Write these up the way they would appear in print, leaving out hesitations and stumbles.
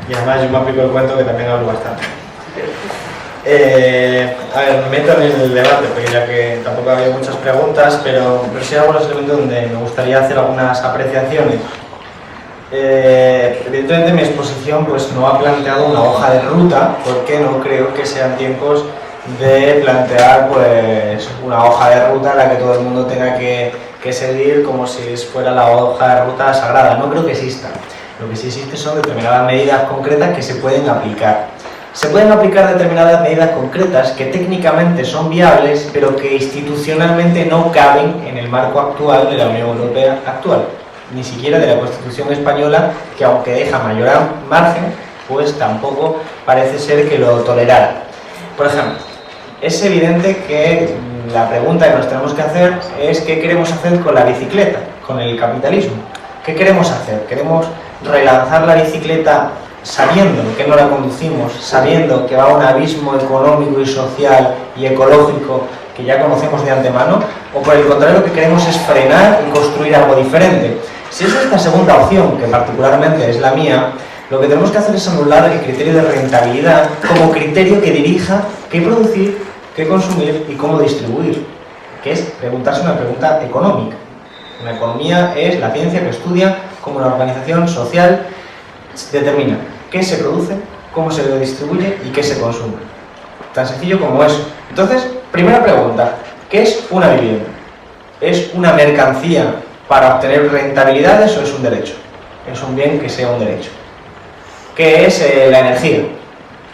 Y además yo me aplico el cuento que también hablo bastante. A ver, me meto en el debate, porque ya que tampoco había muchas preguntas, pero sí hay algunos elementos donde me gustaría hacer algunas apreciaciones. Evidentemente mi exposición pues, no ha planteado una hoja de ruta, porque no creo que sean tiempos de plantear pues, una hoja de ruta en la que todo el mundo tenga que seguir como si fuera la hoja de ruta sagrada. No creo que exista. Lo que sí existe son determinadas medidas concretas que se pueden aplicar. Se pueden aplicar determinadas medidas concretas que técnicamente son viables, pero que institucionalmente no caben en el marco actual de la Unión Europea actual, ni siquiera de la Constitución española, que aunque deja mayor margen, pues tampoco parece ser que lo tolerara. Por ejemplo, es evidente que la pregunta que nos tenemos que hacer es ¿qué queremos hacer con la bicicleta, con el capitalismo? ¿Qué queremos hacer? ¿Queremos relanzar la bicicleta sabiendo que no la conducimos, sabiendo que va a un abismo económico y social y ecológico que ya conocemos de antemano? ¿O por el contrario lo que queremos es frenar y construir algo diferente? Si es esta segunda opción, que particularmente es la mía, lo que tenemos que hacer es anular el criterio de rentabilidad como criterio que dirija qué producir, qué consumir y cómo distribuir, que es preguntarse una pregunta económica. Una economía es la ciencia que estudia cómo una organización social determina qué se produce, cómo se distribuye y qué se consume. Tan sencillo como eso. Entonces, primera pregunta, ¿qué es una vivienda? ¿Es una mercancía para obtener rentabilidades o es un derecho? Es un bien que sea un derecho. ¿Qué es la energía?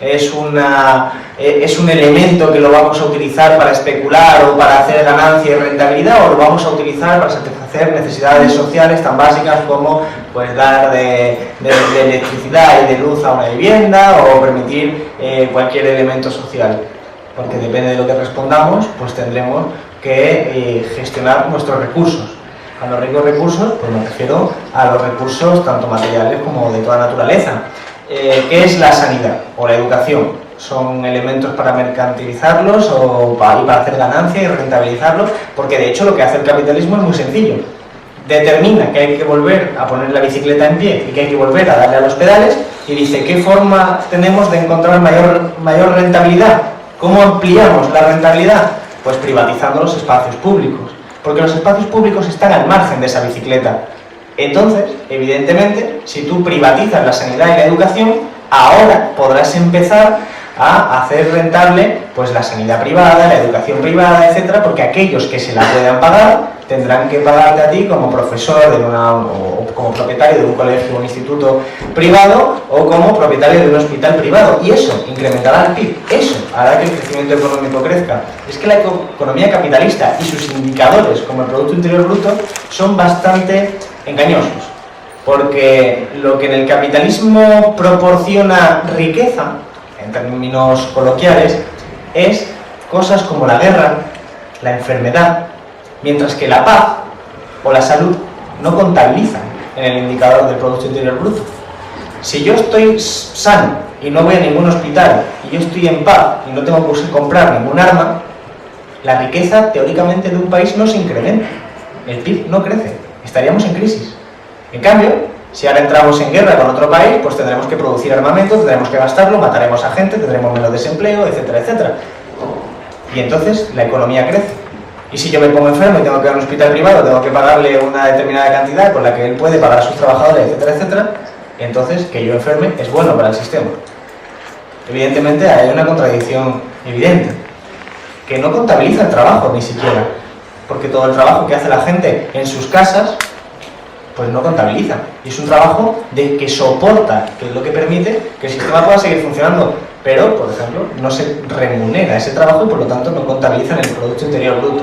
¿Es un elemento que lo vamos a utilizar para especular o para hacer ganancia y rentabilidad, o lo vamos a utilizar para satisfacer necesidades sociales tan básicas como pues, dar de electricidad y de luz a una vivienda o permitir cualquier elemento social? Porque depende de lo que respondamos, pues tendremos que gestionar nuestros recursos. Cuando digo recursos, pues me refiero a los recursos tanto materiales como de toda naturaleza. ¿Qué es la sanidad o la educación? ¿Son elementos para mercantilizarlos o para hacer ganancia y rentabilizarlos? Porque de hecho lo que hace el capitalismo es muy sencillo. Determina que hay que volver a poner la bicicleta en pie y que hay que volver a darle a los pedales y dice ¿qué forma tenemos de encontrar mayor rentabilidad? ¿Cómo ampliamos la rentabilidad? Pues privatizando los espacios públicos. Porque los espacios públicos están al margen de esa bicicleta. Entonces, evidentemente, si tú privatizas la sanidad y la educación, ahora podrás empezar a hacer rentable pues, la sanidad privada, la educación privada, etcétera, porque aquellos que se la puedan pagar tendrán que pagarte a ti como profesor o como propietario de un colegio o un instituto privado o como propietario de un hospital privado. Y eso incrementará el PIB, eso hará que el crecimiento económico crezca. Es que la economía capitalista y sus indicadores, como el Producto Interior Bruto, son bastante engañosos, porque lo que en el capitalismo proporciona riqueza, en términos coloquiales, es cosas como la guerra, la enfermedad, mientras que la paz o la salud no contabilizan en el indicador del Producto Interior Bruto. Si yo estoy sano y no voy a ningún hospital y yo estoy en paz y no tengo que comprar ningún arma, la riqueza teóricamente de un país no se incrementa, el PIB no crece, estaríamos en crisis. En cambio, si ahora entramos en guerra con otro país, pues tendremos que producir armamento, tendremos que gastarlo, mataremos a gente, tendremos menos desempleo, etcétera, etcétera. Y entonces la economía crece. Y si yo me pongo enfermo y tengo que ir a un hospital privado, tengo que pagarle una determinada cantidad con la que él puede pagar a sus trabajadores, etcétera, etcétera, entonces que yo enferme es bueno para el sistema. Evidentemente hay una contradicción evidente, que no contabiliza el trabajo ni siquiera, porque todo el trabajo que hace la gente en sus casas pues no contabiliza, y es un trabajo que soporta, que es lo que permite que el sistema pueda seguir funcionando, pero, por ejemplo, no se remunera ese trabajo y por lo tanto no contabiliza en el Producto Interior Bruto.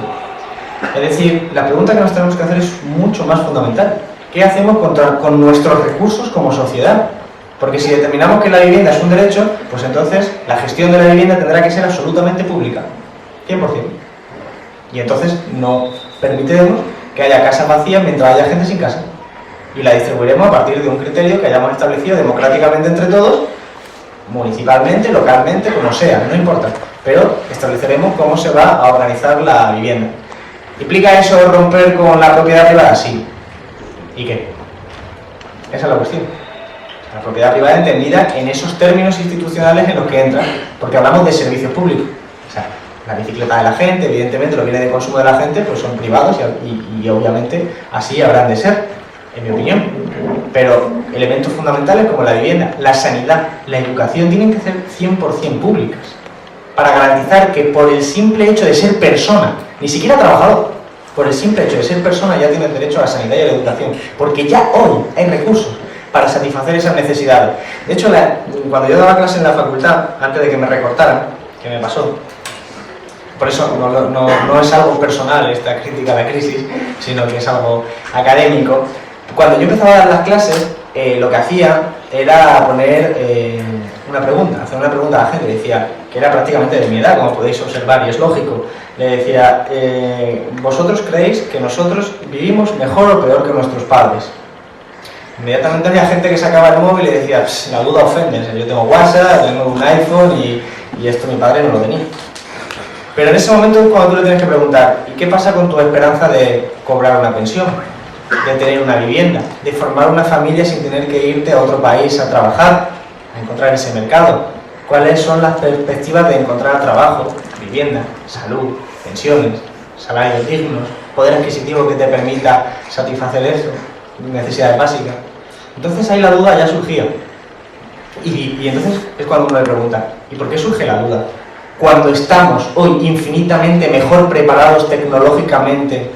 Es decir, la pregunta que nos tenemos que hacer es mucho más fundamental. ¿Qué hacemos con nuestros recursos como sociedad? Porque si determinamos que la vivienda es un derecho, pues entonces la gestión de la vivienda tendrá que ser absolutamente pública, 100%. Y entonces no permitiremos que haya casas vacías mientras haya gente sin casa. Y la distribuiremos a partir de un criterio que hayamos establecido democráticamente entre todos, municipalmente, localmente, como sea, no importa. Pero estableceremos cómo se va a organizar la vivienda. ¿Implica eso romper con la propiedad privada? Sí. ¿Y qué? Esa es la cuestión. La propiedad privada entendida en esos términos institucionales en los que entra, porque hablamos de servicio público. O sea, la bicicleta de la gente, evidentemente los bienes de consumo de la gente pues son privados y obviamente así habrán de ser, en mi opinión. Pero elementos fundamentales como la vivienda, la sanidad, la educación tienen que ser 100% públicas para garantizar que por el simple hecho de ser persona, ni siquiera trabajador, por el simple hecho de ser persona ya tienen derecho a la sanidad y a la educación, porque ya hoy hay recursos para satisfacer esas necesidades. De hecho, cuando yo daba clase en la facultad, antes de que me recortaran, que me pasó, por eso no es algo personal esta crítica a la crisis, sino que es algo académico. Cuando yo empezaba a dar las clases, lo que hacía era poner hacer una pregunta a la gente, decía, que era prácticamente de mi edad, como podéis observar, y es lógico. Le decía, ¿vosotros creéis que nosotros vivimos mejor o peor que nuestros padres? Inmediatamente había gente que sacaba el móvil y decía, la duda ofende, yo tengo WhatsApp, tengo un iPhone y esto mi padre no lo tenía. Pero en ese momento es cuando tú le tienes que preguntar, ¿y qué pasa con tu esperanza de cobrar una pensión? De tener una vivienda, de formar una familia sin tener que irte a otro país a trabajar, a encontrar ese mercado. ¿Cuáles son las perspectivas de encontrar trabajo, vivienda, salud, pensiones, salarios dignos, poder adquisitivo que te permita satisfacer eso, necesidades básicas? Entonces ahí la duda ya surgía. Y entonces es cuando uno le pregunta, ¿y por qué surge la duda? Cuando estamos hoy infinitamente mejor preparados tecnológicamente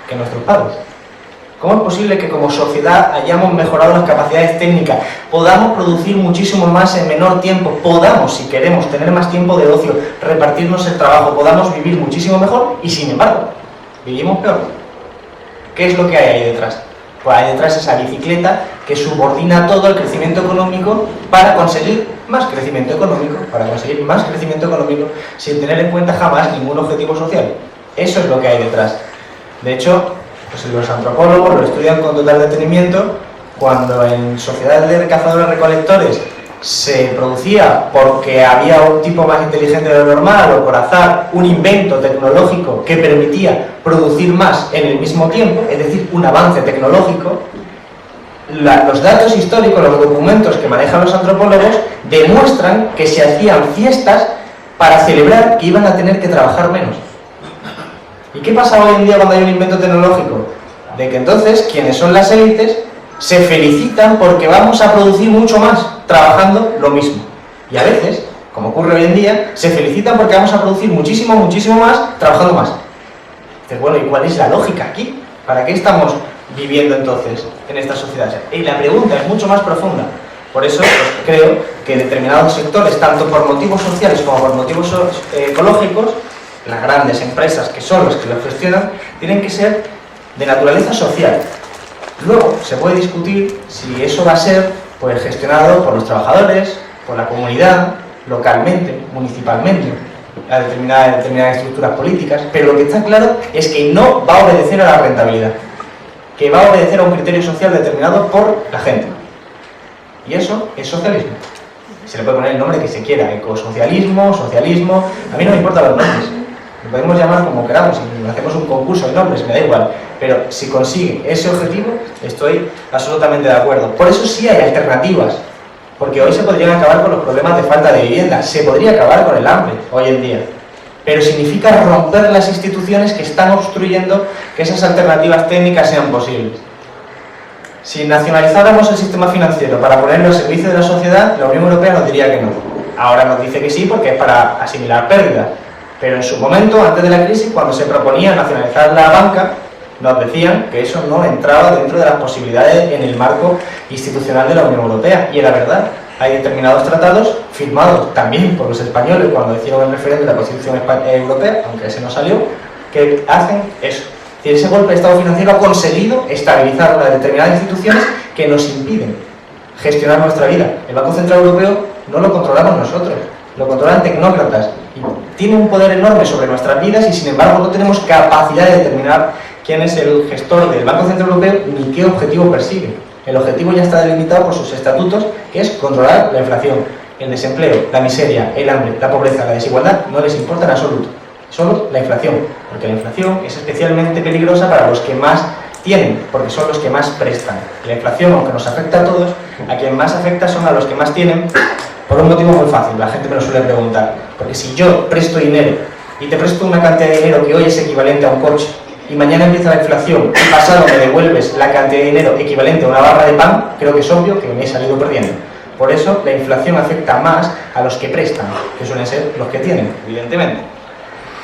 que nuestros padres. ¿Cómo es posible que como sociedad hayamos mejorado las capacidades técnicas, podamos producir muchísimo más en menor tiempo, podamos, si queremos, tener más tiempo de ocio, repartirnos el trabajo, podamos vivir muchísimo mejor y sin embargo, vivimos peor? ¿Qué es lo que hay ahí detrás? Pues hay detrás esa bicicleta que subordina todo el crecimiento económico para conseguir más crecimiento económico, sin tener en cuenta jamás ningún objetivo social. Eso es lo que hay detrás. De hecho, pues los antropólogos lo estudian con total detenimiento. Cuando en sociedades de cazadores-recolectores se producía porque había un tipo más inteligente de lo normal o por azar un invento tecnológico que permitía producir más en el mismo tiempo, es decir, un avance tecnológico, los datos históricos, los documentos que manejan los antropólogos demuestran que se hacían fiestas para celebrar que iban a tener que trabajar menos. ¿Y qué pasa hoy en día cuando hay un invento tecnológico? De que entonces quienes son las élites se felicitan porque vamos a producir mucho más trabajando lo mismo. Y a veces, como ocurre hoy en día, se felicitan porque vamos a producir muchísimo más trabajando más. Entonces, bueno, ¿y cuál es la lógica aquí? ¿Para qué estamos viviendo entonces en esta sociedad? Y la pregunta es mucho más profunda. Por eso pues, creo que determinados sectores, tanto por motivos sociales como por motivos ecológicos, las grandes empresas que son las que lo gestionan, tienen que ser de naturaleza social. Luego se puede discutir si eso va a ser pues, gestionado por los trabajadores, por la comunidad, localmente, municipalmente, a determinadas estructuras políticas, pero lo que está claro es que no va a obedecer a la rentabilidad, que va a obedecer a un criterio social determinado por la gente. Y eso es socialismo. Se le puede poner el nombre que se quiera, ecosocialismo, socialismo, a mí no me importan los nombres. Lo podemos llamar como queramos, si hacemos un concurso de nombres, me da igual. Pero si consigue ese objetivo, estoy absolutamente de acuerdo. Por eso sí hay alternativas, porque hoy se podrían acabar con los problemas de falta de vivienda, se podría acabar con el hambre hoy en día. Pero significa romper las instituciones que están obstruyendo que esas alternativas técnicas sean posibles. Si nacionalizáramos el sistema financiero para ponerlo al servicio de la sociedad, la Unión Europea nos diría que no. Ahora nos dice que sí porque es para asimilar pérdidas. Pero en su momento, antes de la crisis, cuando se proponía nacionalizar la banca, nos decían que eso no entraba dentro de las posibilidades en el marco institucional de la Unión Europea. Y era verdad, hay determinados tratados firmados también por los españoles cuando hicieron el referéndum de la Constitución Europea, aunque ese no salió, que hacen eso. Es decir, ese golpe de Estado financiero ha conseguido estabilizar las determinadas instituciones que nos impiden gestionar nuestra vida. El Banco Central Europeo no lo controlamos nosotros, lo controlan tecnócratas y tiene un poder enorme sobre nuestras vidas y sin embargo no tenemos capacidad de determinar quién es el gestor del Banco Central Europeo ni qué objetivo persigue. El objetivo ya está delimitado por sus estatutos, que es controlar la inflación, el desempleo, la miseria, el hambre, la pobreza, la desigualdad, no les importa en absoluto. Solo la inflación, porque la inflación es especialmente peligrosa para los que más tienen, porque son los que más prestan. La inflación, aunque nos afecta a todos, a quien más afecta son a los que más tienen, por un motivo muy fácil, la gente me lo suele preguntar. Porque si yo presto dinero y te presto una cantidad de dinero que hoy es equivalente a un coche, y mañana empieza la inflación y pasado me devuelves la cantidad de dinero equivalente a una barra de pan, creo que es obvio que me he salido perdiendo. Por eso la inflación afecta más a los que prestan, que suelen ser los que tienen, evidentemente.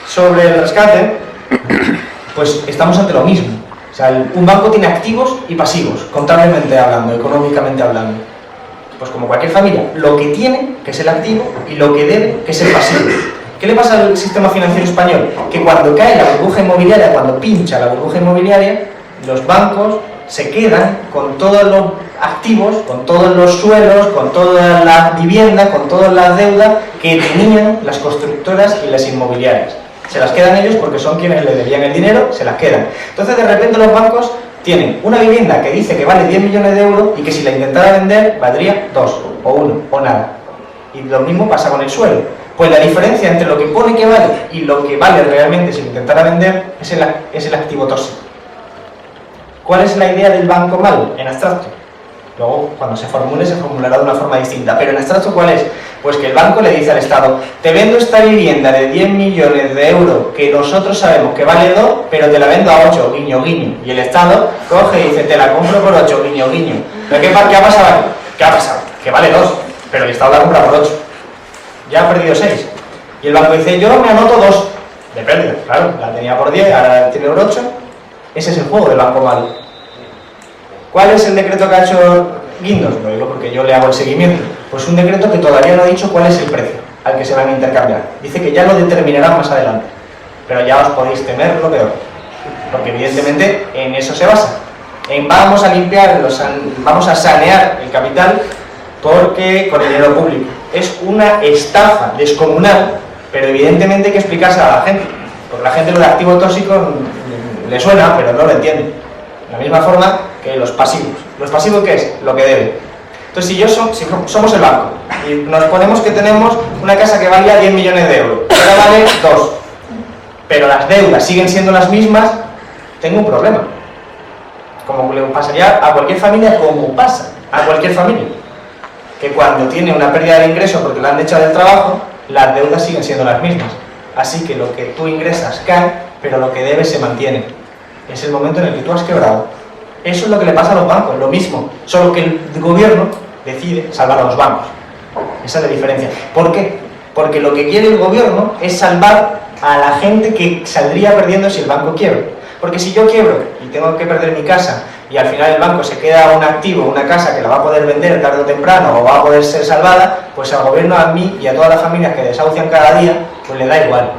Sobre el rescate, pues estamos ante lo mismo. O sea, un banco tiene activos y pasivos, contablemente hablando, económicamente hablando. Pues como cualquier familia, lo que tiene, que es el activo, y lo que debe, que es el pasivo. ¿Qué le pasa al sistema financiero español? Que cuando cae la burbuja inmobiliaria, cuando pincha la burbuja inmobiliaria, los bancos se quedan con todos los activos, con todos los suelos, con toda la vivienda, con todas las deudas que tenían las constructoras y las inmobiliarias. Se las quedan ellos porque son quienes le debían el dinero, se las quedan. Entonces de repente los bancos tienen una vivienda que dice que vale 10 millones de euros y que si la intentara vender valdría 2, o 1, o nada. Y lo mismo pasa con el suelo. Pues la diferencia entre lo que pone que vale y lo que vale realmente si lo intentara vender es el activo tóxico. ¿Cuál es la idea del banco malo? En abstracto. Luego, cuando se formule, se formulará de una forma distinta. Pero en abstracto, ¿cuál es? Pues que el banco le dice al Estado: te vendo esta vivienda de 10 millones de euros que nosotros sabemos que vale 2, pero te la vendo a 8, guiño, guiño. Y el Estado coge y dice: te la compro por 8, guiño, guiño. ¿Pero qué ha pasado aquí? ¿Qué ha pasado? Que vale 2, pero el Estado la compra por 8. Ya ha perdido 6. Y el banco dice: yo me anoto 2 de pérdida. Claro, la tenía por 10, ahora tiene por 8. Ese es el juego del banco malo. ¿Cuál es el decreto que ha hecho Guindos? Lo digo porque yo le hago el seguimiento. Pues un decreto que todavía no ha dicho cuál es el precio al que se van a intercambiar. Dice que ya lo determinarán más adelante. Pero ya os podéis temer lo peor. Porque evidentemente en eso se basa. En vamos a limpiar, vamos a sanear el capital porque con el dinero público. Es una estafa descomunal, pero evidentemente hay que explicárselo a la gente. Porque la gente lo de activo tóxico le suena, pero no lo entiende. De la misma forma que los pasivos. ¿Los pasivos qué es? Lo que debe. Entonces, si somos el banco y nos ponemos que tenemos una casa que valía 10 millones de euros, ahora vale 2, pero las deudas siguen siendo las mismas, tengo un problema. Como le pasaría a cualquier familia, como pasa a cualquier familia. Que cuando tiene una pérdida de ingreso porque la han echado del trabajo, las deudas siguen siendo las mismas. Así que lo que tú ingresas cae, pero lo que debes se mantiene. Es el momento en el que tú has quebrado. Eso es lo que le pasa a los bancos, lo mismo, solo que el gobierno decide salvar a los bancos. Esa es la diferencia. ¿Por qué? Porque lo que quiere el gobierno es salvar a la gente que saldría perdiendo si el banco quiebra. Porque si yo quiebro y tengo que perder mi casa y al final el banco se queda un activo, una casa que la va a poder vender tarde o temprano o va a poder ser salvada, pues al gobierno, a mí y a todas las familias que desahucian cada día, pues le da igual.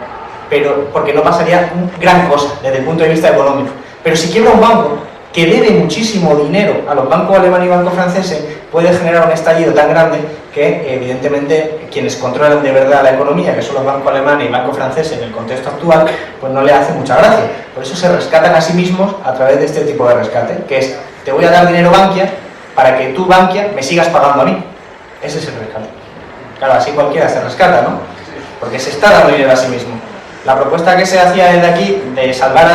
Pero porque no pasaría gran cosa desde el punto de vista económico. Pero si quiebra un banco que debe muchísimo dinero a los bancos alemanes y bancos franceses, puede generar un estallido tan grande que evidentemente quienes controlan de verdad la economía, que son los bancos alemanes y bancos franceses en el contexto actual, pues no le hace mucha gracia. Por eso se rescatan a sí mismos a través de este tipo de rescate, que es: te voy a dar dinero Bankia para que tú, Bankia, me sigas pagando a mí. Ese es el rescate. Claro, así cualquiera se rescata, ¿no? Porque se está dando dinero a sí mismo. La propuesta que se hacía desde aquí de salvar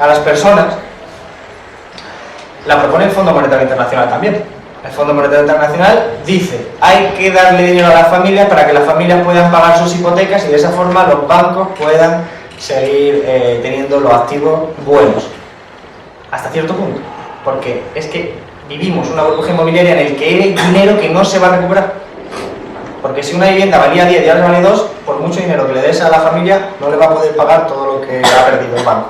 a las personas la propone el Fondo Monetario Internacional también. El Fondo Monetario Internacional dice: hay que darle dinero a las familias para que las familias puedan pagar sus hipotecas y de esa forma los bancos puedan seguir teniendo los activos buenos. Hasta cierto punto. Porque es que vivimos una burbuja inmobiliaria en el que hay dinero que no se va a recuperar. Porque si una vivienda valía 10 y ahora vale 2, por mucho dinero que le des a la familia, no le va a poder pagar todo lo que ha perdido el banco.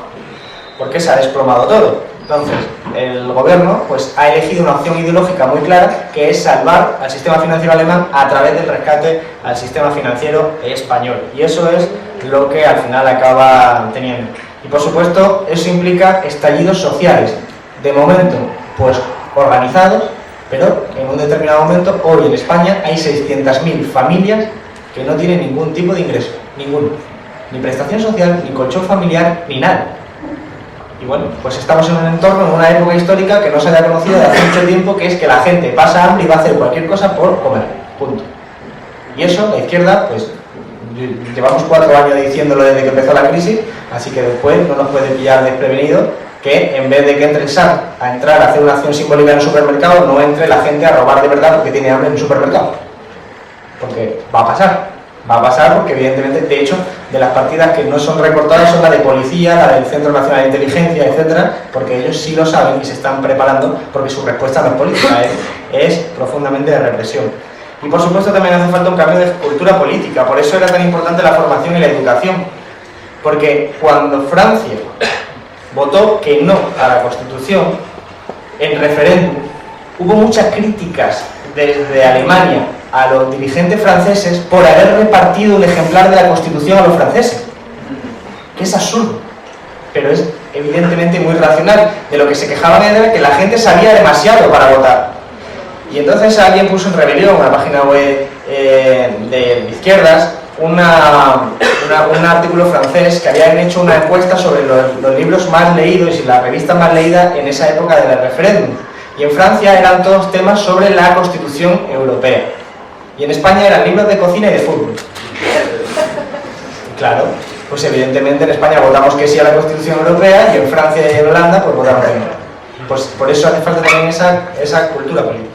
Porque se ha desplomado todo. Entonces, el gobierno pues, ha elegido una opción ideológica muy clara, que es salvar al sistema financiero alemán a través del rescate al sistema financiero español. Y eso es lo que al final acaba teniendo. Y por supuesto, eso implica estallidos sociales. De momento, pues organizados, pero en un determinado momento, hoy en España hay 600.000 familias que no tienen ningún tipo de ingreso. Ninguno. Ni prestación social, ni colchón familiar, ni nada. Y bueno, pues estamos en un entorno, en una época histórica que no se haya conocido de hace mucho tiempo, que es que la gente pasa hambre y va a hacer cualquier cosa por comer, punto. Y eso, la izquierda, pues llevamos 4 años diciéndolo desde que empezó la crisis, así que después no nos puede pillar desprevenidos que en vez de que entre el SAT a entrar a hacer una acción simbólica en el supermercado, no entre la gente a robar de verdad porque tiene hambre en el supermercado. Porque va a pasar porque evidentemente, de hecho, de las partidas que no son recortadas son la de policía, la del Centro Nacional de Inteligencia, etcétera, porque ellos sí lo saben y se están preparando porque su respuesta no es política, es profundamente de represión. Y por supuesto también hace falta un cambio de cultura política, por eso era tan importante la formación y la educación, porque cuando Francia votó que no a la Constitución, en referéndum, hubo muchas críticas desde Alemania a los dirigentes franceses por haber repartido un ejemplar de la Constitución a los franceses, que es absurdo, pero es evidentemente muy racional. De lo que se quejaban era que la gente sabía demasiado para votar, y entonces alguien puso en rebelión una página web de izquierdas un artículo francés que habían hecho una encuesta sobre los libros más leídos y las revistas más leídas en esa época del referéndum. Y en Francia eran todos temas sobre la Constitución Europea. Y en España eran libros de cocina y de fútbol. Claro, pues evidentemente en España votamos que sí a la Constitución Europea y en Francia y en Holanda pues votamos que no. Pues por eso hace falta también esa cultura política.